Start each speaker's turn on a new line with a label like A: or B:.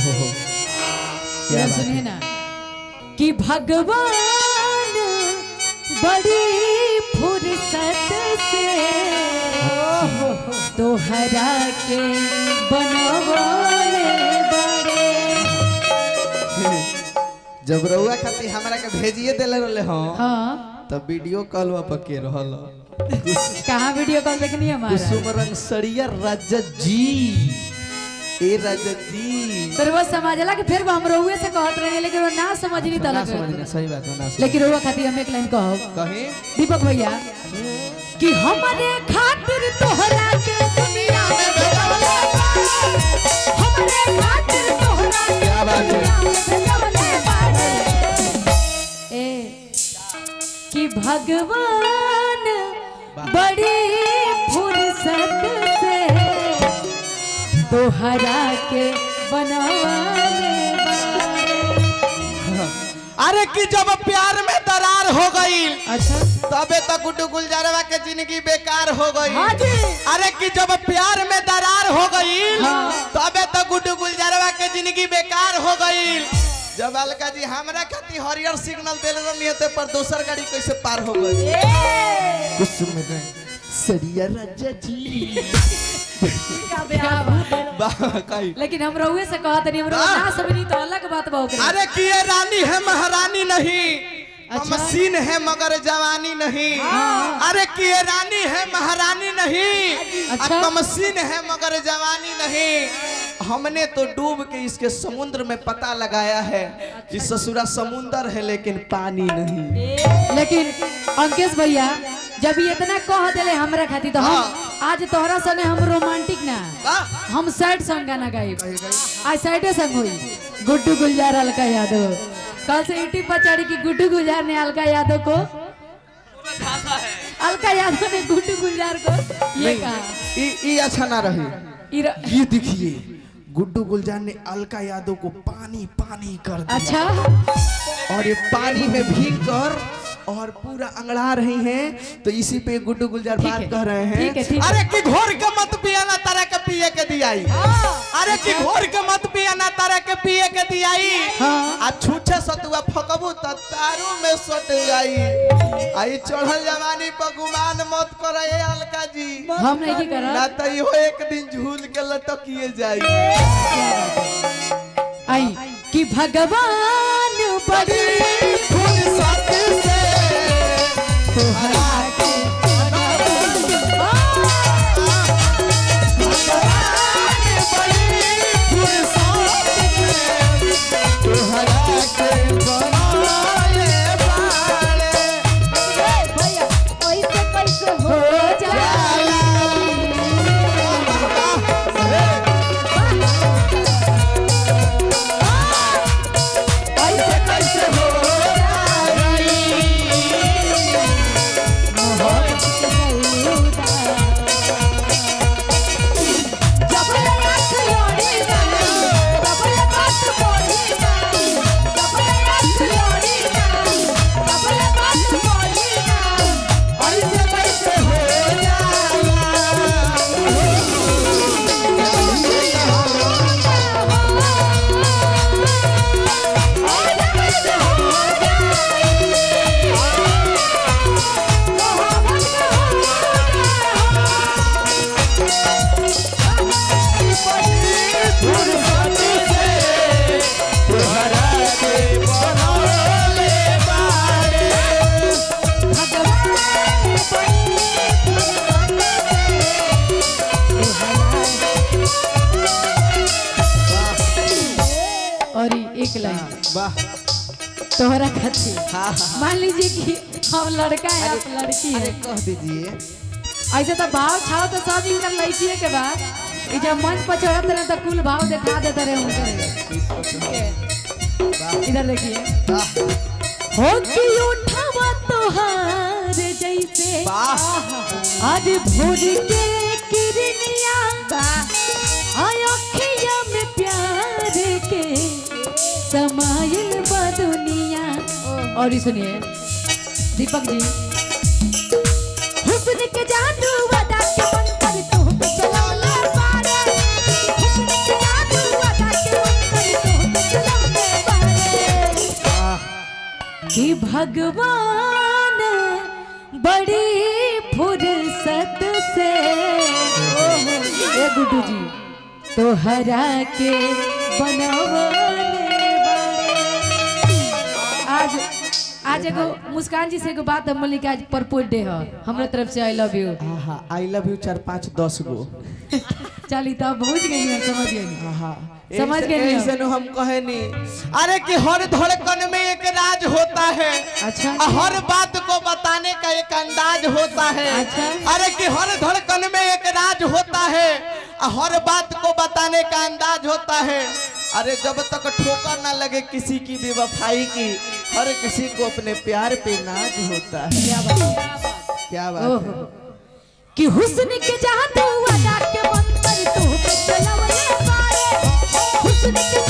A: क्या सुनिए ना कि भगवान बड़ी फुर्सत से तोहरा के बनवले बड़े।
B: जब रउआ खातिर हमरा के भेजिए देले रहले
A: हाँ
B: तब वीडियो कॉल पर के रहल
A: कहाँ वीडियो कॉल देखनी हमारा
B: कुसुम रंग सड़िया रजत जी ए रजत जी
A: पर वो समझला कि फिर हम रहुए से कहत रहे लेकिन वो ना समझनी
B: ना
A: तलक
B: समझने सही बात है ना
A: लेकिन रहुआ खातिर हम एक लाइन कहो
B: कहीं
A: दीपक भैया कि हमरे खातिर तोहरा के दुनिया में भेजवले हमरे खातिर तोहरा के
B: क्या बात है
A: भेजवले ए कि भगवान बड़ी फुर्सत से तोहरा के बनवाले
B: अरे कि जब प्यार में दरार हो गई
A: अच्छा
B: तबे तक गुड्डू गुलजारवा के जिंदगी बेकार हो गई।
A: हाँ जी।
B: अरे कि जब प्यार में दरार हो गई
A: हाँ।
B: तबे तक गुड्डू गुलजारवा के जिंदगी बेकार हो गई। जब अलका जी हमरा खातिर हरियर सिग्नल देले रहनी ते पर दोसर गाड़ी कैसे पार हो गई। कुसुम रंग सड़िया राजा जी
A: लेकिन हम रहुए से कहत नहीं हम ना समझी तो अलग बात बहुत।
B: अरे कि ये रानी है महारानी नहीं
A: अच्छा?
B: मशीन है मगर जवानी नहीं। अरे कि ये रानी है महारानी नहीं
A: अच्छा?
B: मशीन है मगर जवानी नहीं। हमने तो डूब के इसके समुद्र में पता लगाया है कि ससुरा समुद्र है लेकिन पानी नहीं।
A: लेकिन अंकेश भैया जब ये इतना कह दिले हमरा खातिर तो हम आज तोहरा संगे हम रोमांटिक ना हम सैड सॉन्ग गाना गाई आज सैडे सॉन्ग हुई गुड्डू गुलजार अलका यादव कल से यूट्यूब पर चढ़ी कि गुड्डू गुलजार ने अलका यादव को अलका यादव ने गुड्डू गुलजार को ये कहा
B: ये अच्छा ना रहे। ये देखिए गुड्डू गुलजार ने अलका यादव को पानी पानी कर दिया।
A: अच्छा
B: और ये पानी में भीग कर और पूरा अंगड़ा रही हैं तो इसी पे गुड्डू गुलजार बात कह रहे हैं।
A: ठीक है।
B: अरे कि घोर के मत पिया ना तारा के पिए के दियाई। अरे कि घोर के मत पिया ना तारा के पिए के दियाई। आ छूछे सतुआ फकबू त तारू में सट जाई। आई चढ़ल जवानी पर गुमान मत करे अलका जी
A: हम नहीं करा
B: ना त इहो एक दिन झूल के लटकिए जाई।
A: आई कि भगवान बड़ी
B: फुर्सत से तोहरा के
A: एक लाइन
B: वाह
A: तोहरा खातिर
B: हाँ
A: मान लीजिए कि हम लड़का है आप लड़की है
B: कह दीजिए
A: ऐसे तो भाव छाओ तो सब इनका लड़की के बाद जब मंच पर चढ़त रहे तो कुल भाव दिखा देते रहे उनके। इधर देखिए हो कि उठावा तोहार जैसे आज भोर के किरनिया अखिया में प्यार के समाइल बा दुनिया। और ये सुनिए दीपक जी हुस्न के जादू अदा के मंतर तू पे चलौला पारे हुस्न के जादू अदा के मंतर कि भगवान बड़ी फुर्सत से ए गुड्डू जी तोहरा के बनावले आज एगो मुस्कान जी से एगो बात हम बोली कि आज परपोज डे है हमरा तरफ से आई लव यू।
B: हाँ आई लव यू 4 5 10 गो
A: चली तब पहुंच गई है समझ गई।
B: हाँ
A: समझ गए
B: ऐसे हम कहे नहीं। अरे कि हर धड़कन में एक राज होता है।
A: अच्छा
B: हर बात को बताने का एक अंदाज होता है।
A: अच्छा
B: अरे कि हर धड़कन में एक राज होता है हर बात को बताने का अंदाज होता है। अरे जब तक ठोकर ना लगे किसी की बेवफाई की हर किसी को अपने प्यार पे नाज होता है। क्या बात है
A: कि हुस्न के जहां तू अदा के मंतर तू पे चलवले पाए हुस्न के